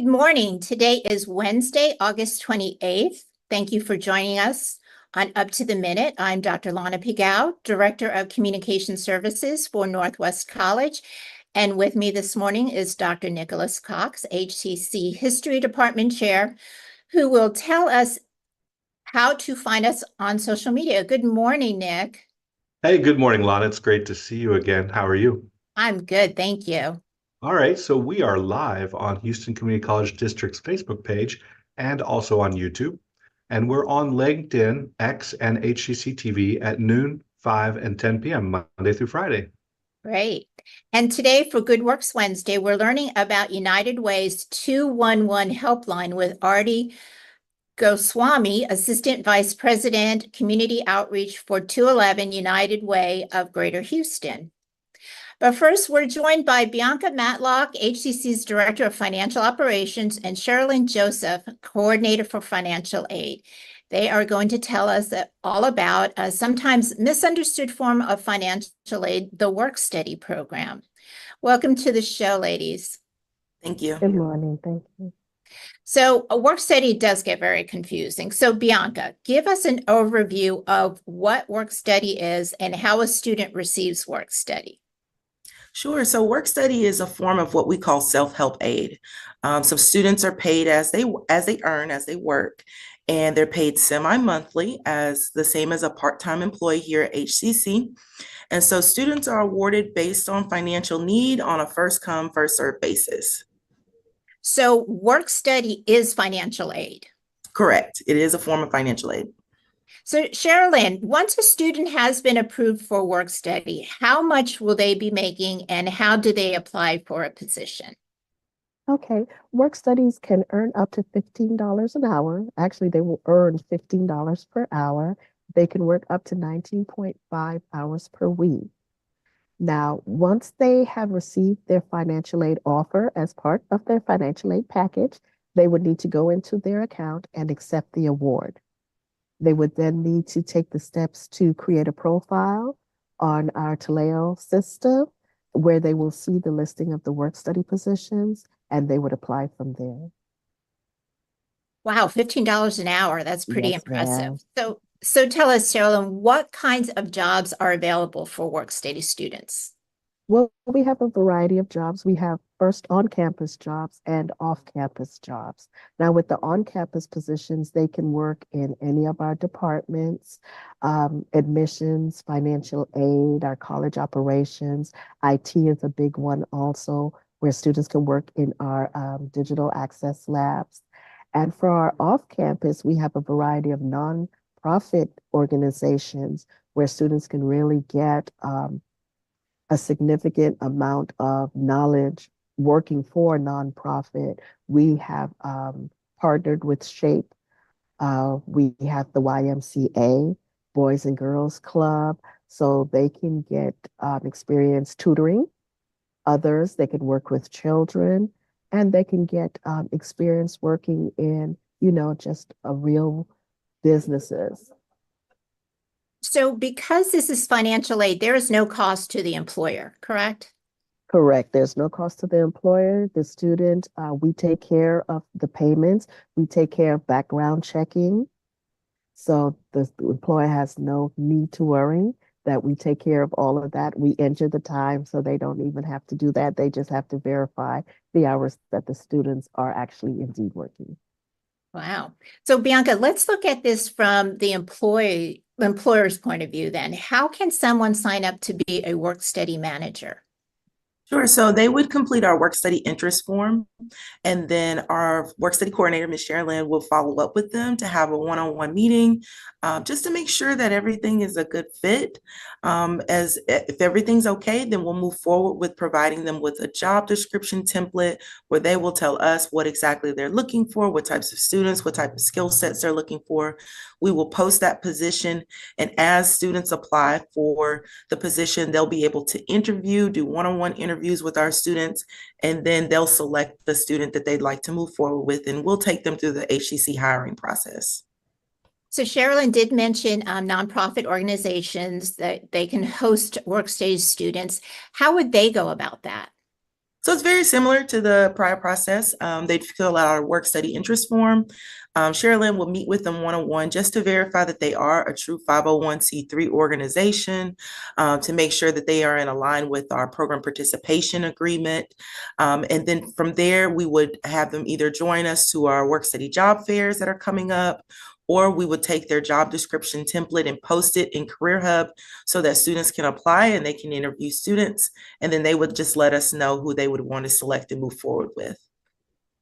Good morning. Today is Wednesday, August 28th. Thank you for joining us on Up to the Minute. I'm Dr. Lana Pigow, Director of Communication Services for Northwest College. And with me this morning is Dr. Nicholas Cox, HCC History Department Chair, who will tell us how to find us on social media. Good morning, Nick. Hey, good morning, Lana. It's great to see you again. How are you? I'm good, thank you. All right, so we are live on Houston Community College District's Facebook page and also on YouTube. And we're on LinkedIn, X, and HCCTV at noon, 5, and 10 p.m. Monday through Friday. Great. And today for Good Works Wednesday, we're learning about United Way's 211 helpline with Aarti Goswami, Assistant Vice President, Community Outreach for 211 United Way of Greater Houston. But first, we're joined by Bianca Matlock, HCC's Director of Financial Operations, and Cherylyn Joseph, Coordinator for Financial Aid. They are going to tell us all about a sometimes misunderstood form of financial aid, the work study program. Welcome to the show, ladies. Thank you. Good morning. Thank you. So a work study does get very confusing. So Bianca, give us an overview of what work study is and how a student receives work study. Sure. So work study is a form of what we call self-help aid. So students are paid as they earn, as they work, and they're paid semi-monthly as the same as a part-time employee here at HCC. And so students are awarded based on financial need on a first come, first served basis. So work study is financial aid. Correct. It is a form of financial aid. So Cherylyn, once a student has been approved for work study, how much will they be making and how do they apply for a position? Okay, work studies can earn up to $15 an hour. Actually, they will earn $15 per hour. They can work up to 19.5 hours per week. Now, once they have received their financial aid offer as part of their financial aid package, they would need to go into their account and accept the award. They would then need to take the steps to create a profile on our Taleo system where they will see the listing of the work study positions and they would apply from there. Wow, $15 an hour. That's pretty Yes, ma'am. impressive. So tell us, Cherylyn, what kinds of jobs are available for work study students? Well, we have a variety of jobs. We have first on-campus jobs and off-campus jobs. Now, with the on-campus positions, they can work in any of our departments, admissions, financial aid, our college operations. IT is a big one also, where students can work in our digital access labs. And for our off-campus, we have a variety of nonprofit organizations where students can really get a significant amount of knowledge working for a nonprofit. We have partnered with SHAPE. We have the YMCA, Boys and Girls Club, so they can get experience tutoring others. They can work with children, and they can get experience working in, just a real businesses. So because this is financial aid, there is no cost to the employer, correct? Correct. There's no cost to the employer, the student. We take care of the payments. We take care of background checking. So the employer has no need to worry that we take care of all of that. We enter the time so they don't even have to do that. They just have to verify the hours that the students are actually indeed working. Wow. So Bianca, let's look at this from the employer's point of view then. How can someone sign up to be a work study manager? Sure. So they would complete our work study interest form, and then our work study coordinator, Ms. Cherylyn, will follow up with them to have a one-on-one meeting, just to make sure that everything is a good fit. As if everything's okay, then we'll move forward with providing them with a job description template where they will tell us what exactly they're looking for, what types of students, what type of skill sets they're looking for. We will post that position, and as students apply for the position, they'll be able to interview, do one-on-one interviews with our students, and then they'll select the student that they'd like to move forward with, and we'll take them through the HCC hiring process. So Cherylyn did mention nonprofit organizations that they can host work study students. How would they go about that? So it's very similar to the prior process. They'd fill out our work study interest form. Cherylyn will meet with them one-on-one just to verify that they are a true 501c3 organization, to make sure that they are in line with our program participation agreement. And then from there, we would have them either join us to our work study job fairs that are coming up, or we would take their job description template and post it in Career Hub so that students can apply and they can interview students. And then they would just let us know who they would want to select and move forward with.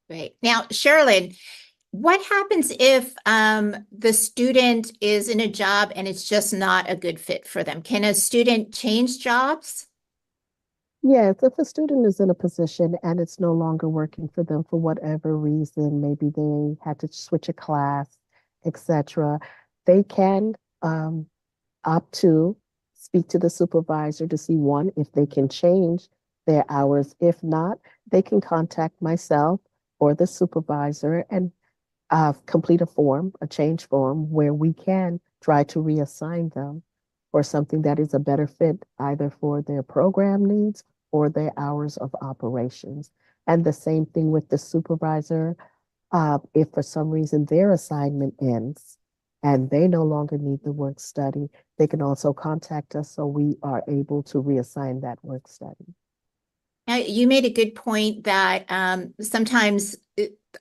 Great. Now, Cherylyn, what happens if the student is in a job and it's just not a good fit for them? Can a student change jobs? Yes, if a student is in a position and it's no longer working for them for whatever reason, maybe they had to switch a class, etc., they can opt to speak to the supervisor to see, one, if they can change their hours. If not, they can contact myself or the supervisor and complete a form, a change form, where we can try to reassign them for something that is a better fit either for their program needs or their hours of operations. And the same thing with the supervisor. If for some reason their assignment ends and they no longer need the work study, they can also contact us so we are able to reassign that work study. Now, you made a good point that sometimes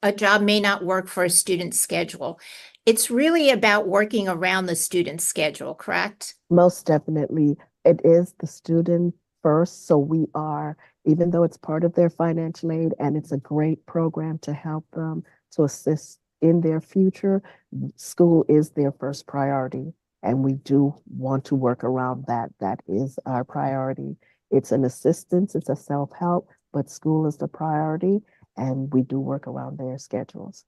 a job may not work for a student's schedule. It's really about working around the student's schedule, correct? Most definitely. It is the student first. So we are, even though it's part of their financial aid and it's a great program to help them to assist in their future, school is their first priority. And we do want to work around that. That is our priority. It's an assistance, it's a self-help, but school is the priority, and we do work around their schedules.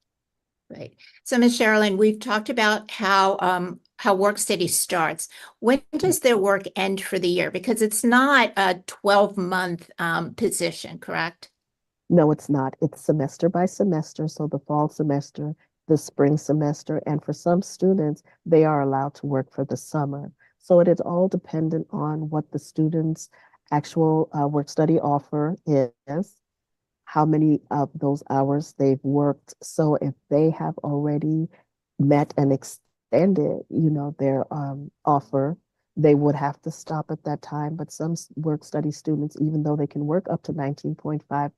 Right. So, Ms. Cherylyn, we've talked about how work study starts. When does their work end for the year? Because it's not a 12-month position, correct? No, it's not. It's semester by semester. So the fall semester, the spring semester, and for some students, they are allowed to work for the summer. So it is all dependent on what the students' actual work study offer is, how many of those hours they've worked. So if they have already met and extended, their offer, they would have to stop at that time. But some work study students, even though they can work up to 19.5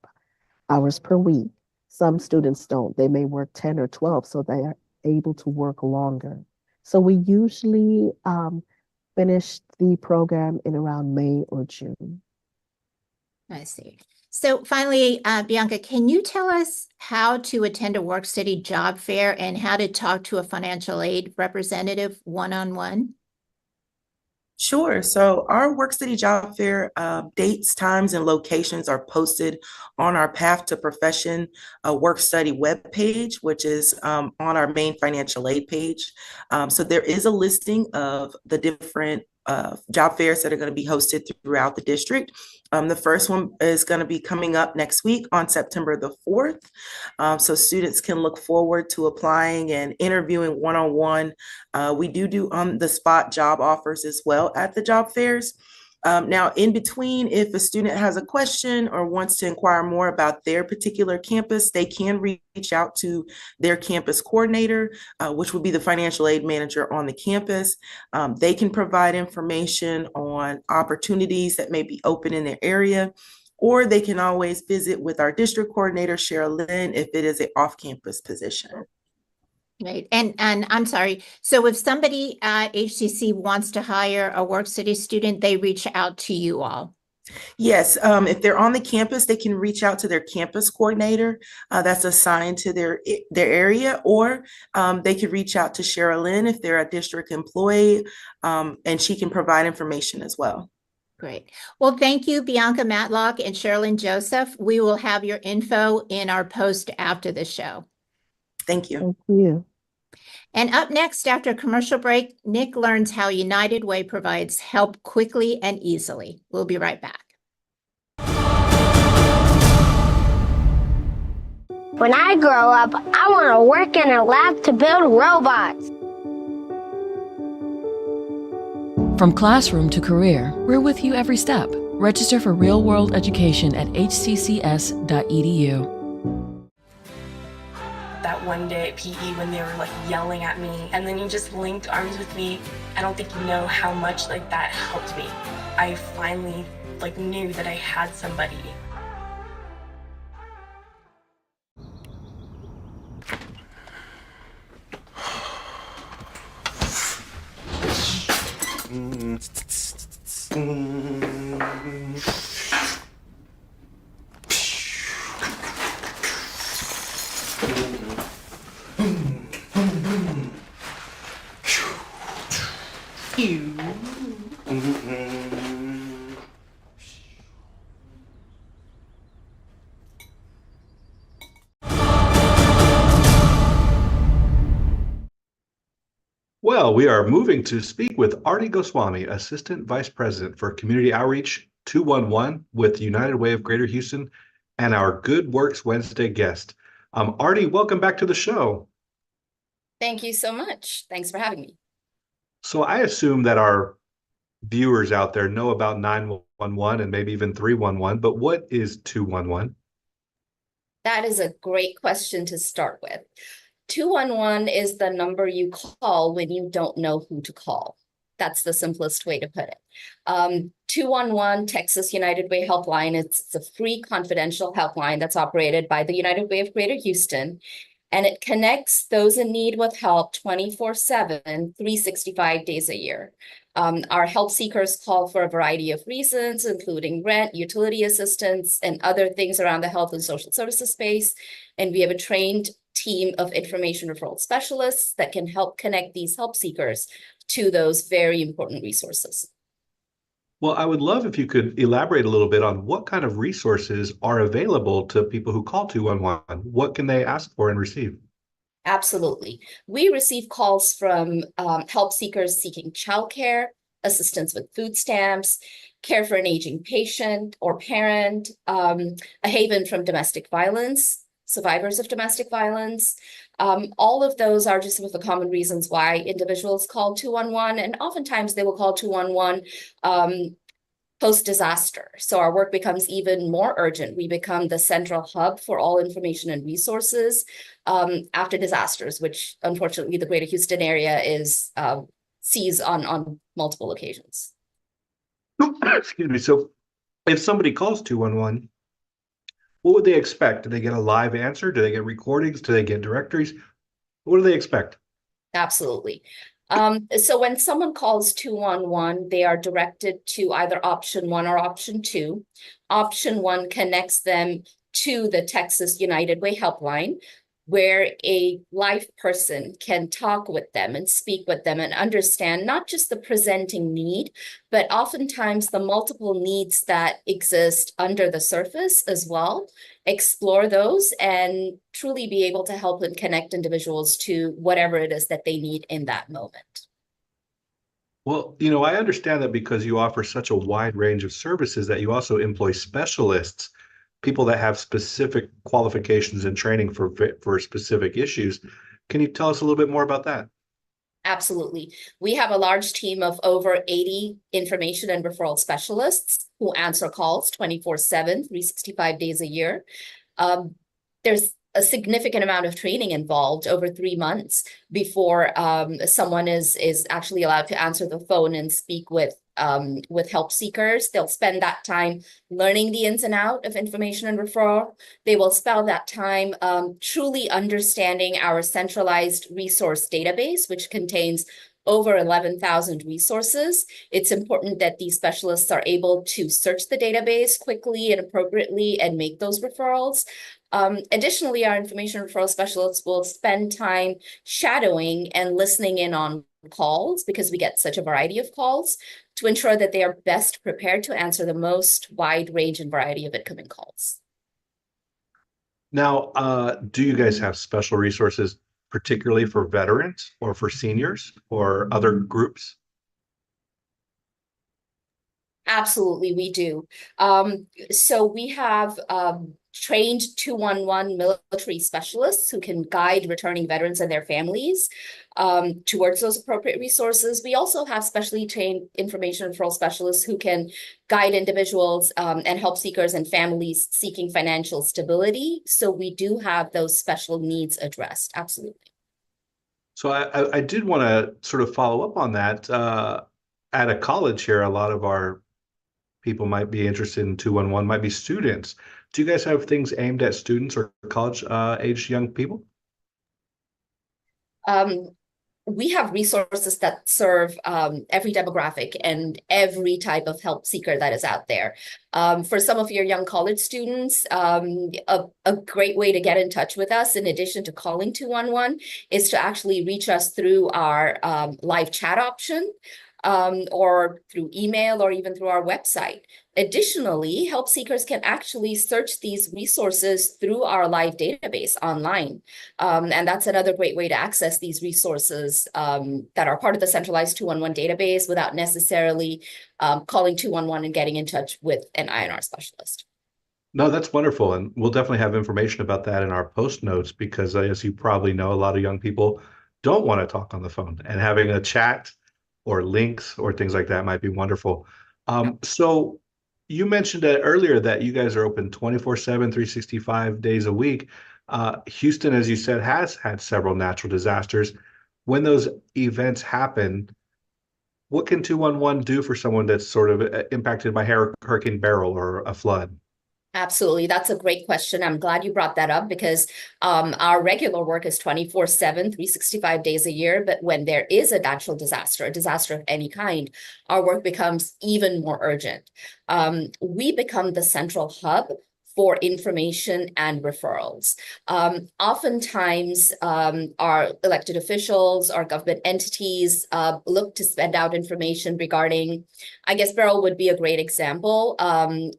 hours per week, some students don't. They may work 10 or 12, so they are able to work longer. So we usually finish the program in around May or June. I see. So finally, Bianca, can you tell us how to attend a work study job fair and how to talk to a financial aid representative one-on-one? Sure. So our work study job fair dates, times, and locations are posted on our Path to Profession work study webpage, which is on our main financial aid page. So there is a listing of the different job fairs that are going to be hosted throughout the district. The first one is going to be coming up next week on September the 4th. So students can look forward to applying and interviewing one-on-one. We do on-the-spot job offers as well at the job fairs. Now, in between, if a student has a question or wants to inquire more about their particular campus, they can reach out to their campus coordinator, which would be the financial aid manager on the campus. They can provide information on opportunities that may be open in their area, or they can always visit with our district coordinator, Cherylyn, if it is an off-campus position. Right. And I'm sorry. So if somebody at HCC wants to hire a work study student, they reach out to you all. Yes, if they're on the campus, they can reach out to their campus coordinator that's assigned to their area, or they could reach out to Cherylyn if they're a district employee, and she can provide information as well. Great. Well, thank you, Bianca Matlock and Cherylyn Joseph. We will have your info in our post after the show. Thank you. Thank you. And up next, after a commercial break, Nick learns how United Way provides help quickly and easily. We'll be right back. When I grow up, I want to work in a lab to build robots. From classroom to career, we're with you every step. Register for real-world education at hccs.edu. That one day at PE when they were like yelling at me, and then you just linked arms with me. I don't think you know how much like that helped me. I finally like knew that I had somebody. Well, we are moving to speak with Aarti Goswami, Assistant Vice President for Community Outreach 211 with United Way of Greater Houston, and our Good Works Wednesday guest. Aarti, welcome back to the show. Thank you so much. Thanks for having me. So I assume that our viewers out there know about 911 and maybe even 311, but what is 211? That is a great question to start with. 211 is the number you call when you don't know who to call. That's the simplest way to put it. 211 Texas United Way Helpline, it's a free confidential helpline that's operated by the United Way of Greater Houston, and it connects those in need with help 24/7, 365 days a year. Our help seekers call for a variety of reasons, including rent, utility assistance, and other things around the health and social services space. And we have a trained team of information referral specialists that can help connect these help seekers to those very important resources. Well, I would love if you could elaborate a little bit on what kind of resources are available to people who call 211. What can they ask for and receive? Absolutely. We receive calls from help seekers seeking childcare, assistance with food stamps, care for an aging patient or parent, a haven from domestic violence, survivors of domestic violence. All of those are just some of the common reasons why individuals call 211, and oftentimes they will call 211 post-disaster. So our work becomes even more urgent. We become the central hub for all information and resources after disasters, which unfortunately the Greater Houston area sees on multiple occasions. Excuse me. So if somebody calls 211, what would they expect? Do they get a live answer? Do they get recordings? Do they get directories? What do they expect? Absolutely. So when someone calls 211, they are directed to either option 1 or option 2. Option 1 connects them to the Texas United Way helpline, where a live person can talk with them and speak with them and understand not just the presenting need, but oftentimes the multiple needs that exist under the surface as well, explore those and truly be able to help and connect individuals to whatever it is that they need in that moment. Well, I understand that because you offer such a wide range of services that you also employ specialists, people that have specific qualifications and training for specific issues. Can you tell us a little bit more about that? Absolutely. We have a large team of over 80 information and referral specialists who answer calls 24/7, 365 days a year. There's a significant amount of training involved over 3 months before someone is actually allowed to answer the phone and speak with help seekers. They'll spend that time learning the ins and outs of information and referral. They will spend that time truly understanding our centralized resource database, which contains over 11,000 resources. It's important that these specialists are able to search the database quickly and appropriately and make those referrals. Additionally, our information referral specialists will spend time shadowing and listening in on calls, because we get such a variety of calls, to ensure that they are best prepared to answer the most wide range and variety of incoming calls. Now, do you guys have special resources, particularly for veterans or for seniors or other groups? Absolutely, we do. So we have trained 211 military specialists who can guide returning veterans and their families towards those appropriate resources. We also have specially trained information referral specialists who can guide individuals and help seekers and families seeking financial stability. So we do have those special needs addressed. Absolutely. So I did want to sort of follow up on that. At a college here, a lot of our people might be interested in 211, might be students. Do you guys have things aimed at students or college age young people? We have resources that serve every demographic and every type of help seeker that is out there. For some of your young college students, a great way to get in touch with us, in addition to calling 211, is to actually reach us through our live chat option, or through email, or even through our website. Additionally, help seekers can actually search these resources through our live database online. And that's another great way to access these resources that are part of the centralized 211 database without necessarily calling 211 and getting in touch with an INR specialist. No, that's wonderful. And we'll definitely have information about that in our post notes, because as you probably know, a lot of young people don't want to talk on the phone, and having a chat or links or things like that might be wonderful. So you mentioned earlier that you guys are open 24/7, 365 days a week. Houston, as you said, has had several natural disasters. When those events happen, what can 211 do for someone that's sort of impacted by Hurricane Beryl or a flood? Absolutely. That's a great question. I'm glad you brought that up, because our regular work is 24/7, 365 days a year. But when there is a natural disaster, a disaster of any kind, our work becomes even more urgent. We become the central hub for information and referrals. Oftentimes, our elected officials, our government entities look to send out information regarding, I guess Beryl would be a great example,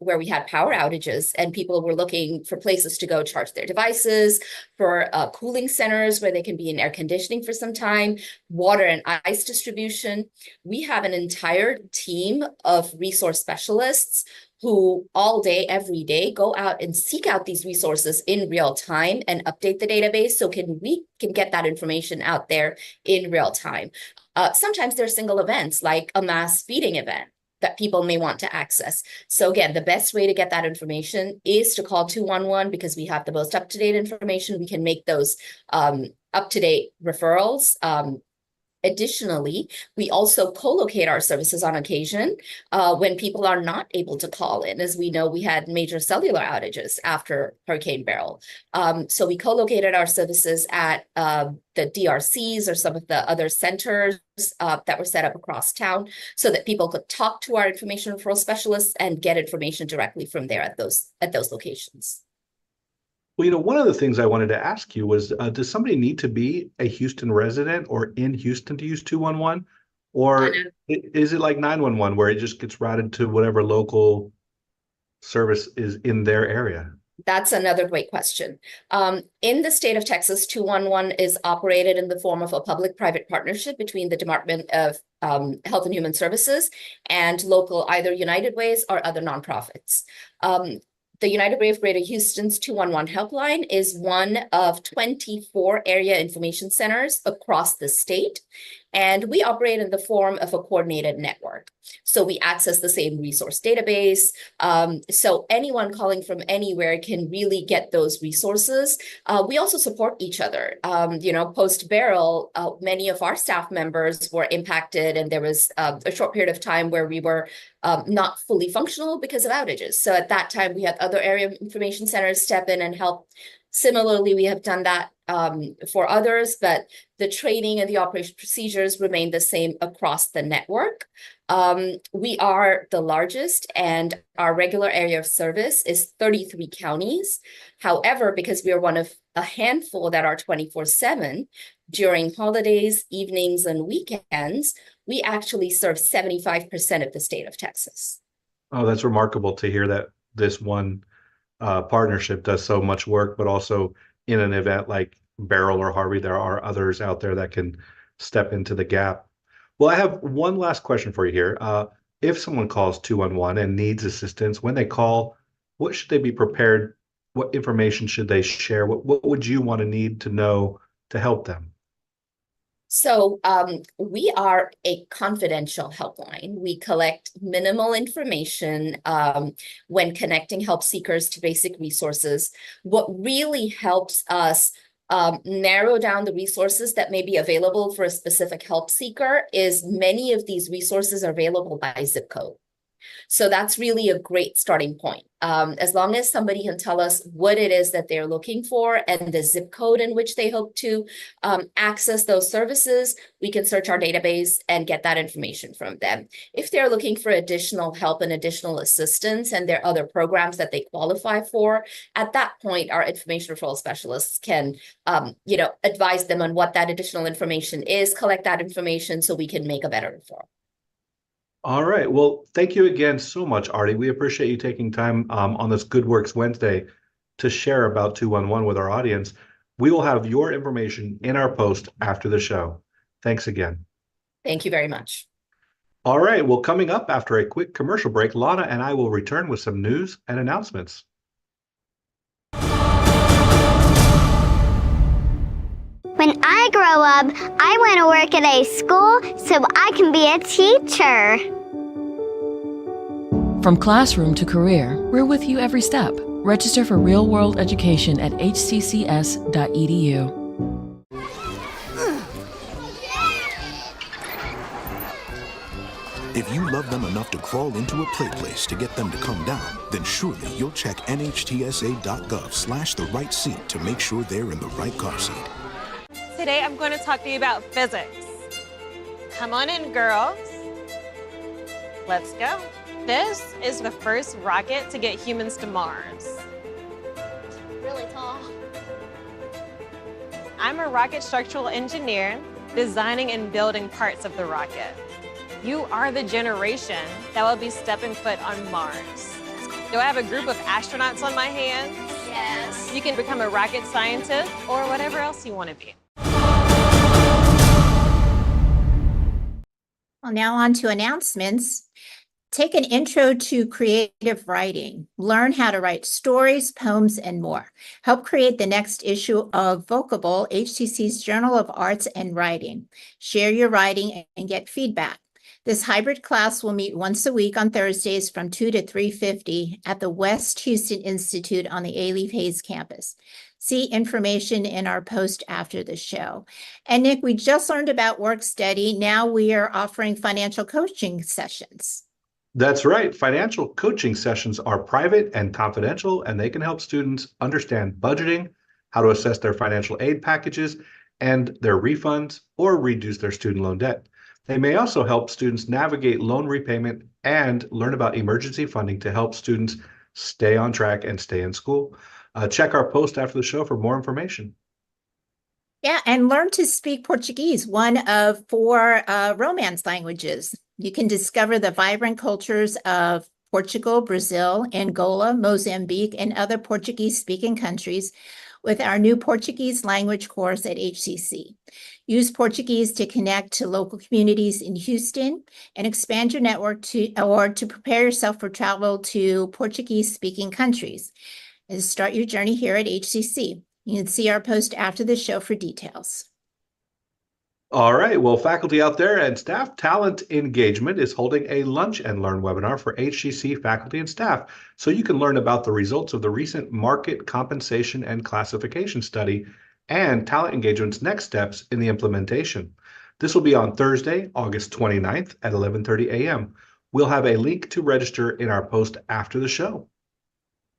where we had power outages and people were looking for places to go charge their devices, for cooling centers where they can be in air conditioning for some time, water and ice distribution. We have an entire team of resource specialists who all day, every day, go out and seek out these resources in real time and update the database so we can get that information out there in real time. Sometimes there's single events, like a mass feeding event that people may want to access. So again, the best way to get that information is to call 211, because we have the most up-to-date information. We can make those up-to-date referrals. Additionally, we also co-locate our services on occasion when people are not able to call in. As we know, we had major cellular outages after Hurricane Beryl. So we co-located our services at the DRCs or some of the other centers that were set up across town, so that people could talk to our information referral specialists and get information directly from there at those locations. Well, one of the things I wanted to ask you was, does somebody need to be a Houston resident or in Houston to use 211? Or is it like 911, where it just gets routed to whatever local service is in their area? That's another great question. In the state of Texas, 211 is operated in the form of a public-private partnership between the Department of Health and Human Services and local either United Ways or other nonprofits. The United Way of Greater Houston's 211 helpline is one of 24 area information centers across the state, and we operate in the form of a coordinated network. So we access the same resource database. So anyone calling from anywhere can really get those resources. We also support each other. Post-Beryl, many of our staff members were impacted, and there was a short period of time where we were not fully functional because of outages. So at that time, we had other area information centers step in and help. Similarly, we have done that for others, but the training and the operation procedures remain the same across the network. We are the largest, and our regular area of service is 33 counties. However, because we are one of a handful that are 24/7, during holidays, evenings, and weekends, we actually serve 75% of the state of Texas. Oh, that's remarkable to hear that this one partnership does so much work, but also in an event like Beryl or Harvey, there are others out there that can step into the gap. Well, I have one last question for you here. If someone calls 211 and needs assistance, when they call, what should they be prepared what information should they share? What would you want to need to know to help them? So we are a confidential helpline. We collect minimal information when connecting help seekers to basic resources. What really helps us narrow down the resources that may be available for a specific help seeker is many of these resources are available by zip code. So that's really a great starting point. As long as somebody can tell us what it is that they're looking for and the zip code in which they hope to access those services, we can search our database and get that information from them. If they're looking for additional help and additional assistance and there are other programs that they qualify for, at that point, our information referral specialists can advise them on what that additional information is, collect that information so we can make a better referral. All right. Well, thank you again so much, Aarti. We appreciate you taking time on this Good Works Wednesday to share about 211 with our audience. We will have your information in our post after the show. Thanks again. Thank you very much. All right. Well, coming up after a quick commercial break, Lana and I will return with some news and announcements. When I grow up, I want to work at a school so I can be a teacher. From classroom to career, we're with you every step. Register for real-world education at hccs.edu. If you love them enough to crawl into a play place to get them to come down, then surely you'll check nhtsa.gov/the right seat to make sure they're in the right car seat. Today I'm going to talk to you about physics. Come on in, girls. Let's go. This is the first rocket to get humans to Mars. It's really tall. I'm a rocket structural engineer designing and building parts of the rocket. You are the generation that will be stepping foot on Mars. Do I have a group of astronauts on my hands? Yes. You can become a rocket scientist or whatever else you want to be. Well, now on to announcements. Take an intro to creative writing. Learn how to write stories, poems, and more. Help create the next issue of Vocable, HCC's Journal of Arts and Writing. Share your writing and get feedback. This hybrid class will meet once a week on Thursdays from 2 to 3:50 at the West Houston Institute on the Alief Hayes campus. See information in our post after the show. And Nick, we just learned about work study. Now we are offering financial coaching sessions. That's right. Financial coaching sessions are private and confidential, and they can help students understand budgeting, how to assess their financial aid packages and their refunds, or reduce their student loan debt. They may also help students navigate loan repayment and learn about emergency funding to help students stay on track and stay in school. Check our post after the show for more information. Yeah, and learn to speak Portuguese, one of 4 Romance languages. You can discover the vibrant cultures of Portugal, Brazil, Angola, Mozambique, and other Portuguese-speaking countries with our new Portuguese language course at HCC. Use Portuguese to connect to local communities in Houston and expand your network to prepare yourself for travel to Portuguese-speaking countries. And start your journey here at HCC. You can see our post after the show for details. All right. Well, faculty out there and staff, Talent Engagement is holding a Lunch and Learn webinar for HCC faculty and staff, so you can learn about the results of the recent market compensation and classification study and Talent Engagement's next steps in the implementation. This will be on Thursday, August 29th at 11:30 a.m. We'll have a link to register in our post after the show.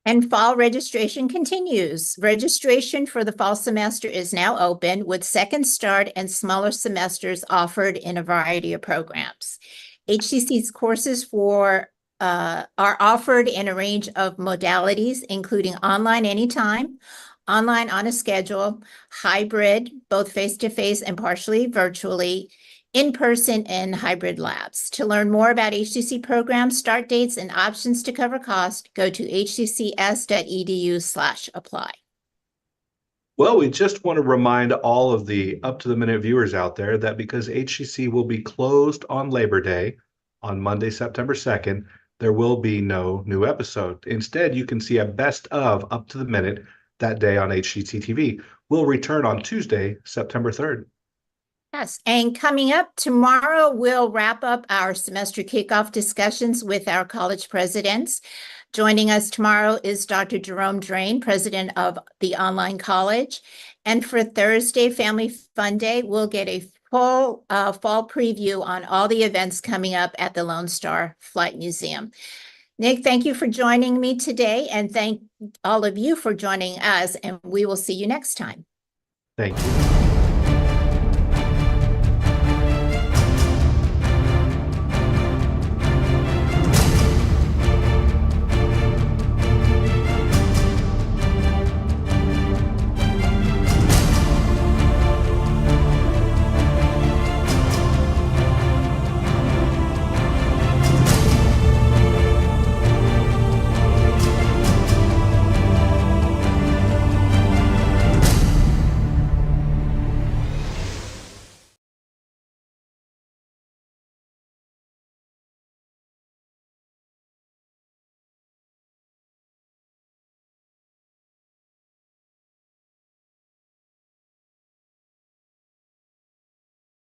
And fall registration continues. Registration for the fall semester is now open with second start and smaller semesters offered in a variety of programs. HCC's courses are offered in a range of modalities, including online anytime, online on a schedule, hybrid, both face-to-face and partially virtually, in-person and hybrid labs. To learn more about HCC programs, start dates, and options to cover cost, go to hccs.edu/apply. Well, we just want to remind all of the up-to-the-minute viewers out there that because HCC will be closed on Labor Day on Monday, September 2nd, there will be no new episode. Instead, you can see a best of up to the minute that day on HCCTV. We'll return on Tuesday, September 3rd. Yes, and coming up tomorrow, we'll wrap up our semester kickoff discussions with our college presidents. Joining us tomorrow is Dr. Jerome Drain, president of the online college. And for Thursday, Family Fun Day, we'll get a full fall preview on all the events coming up at the Lone Star Flight Museum. Nick, thank you for joining me today, and thank all of you for joining us, and we will see you next time. Thank you.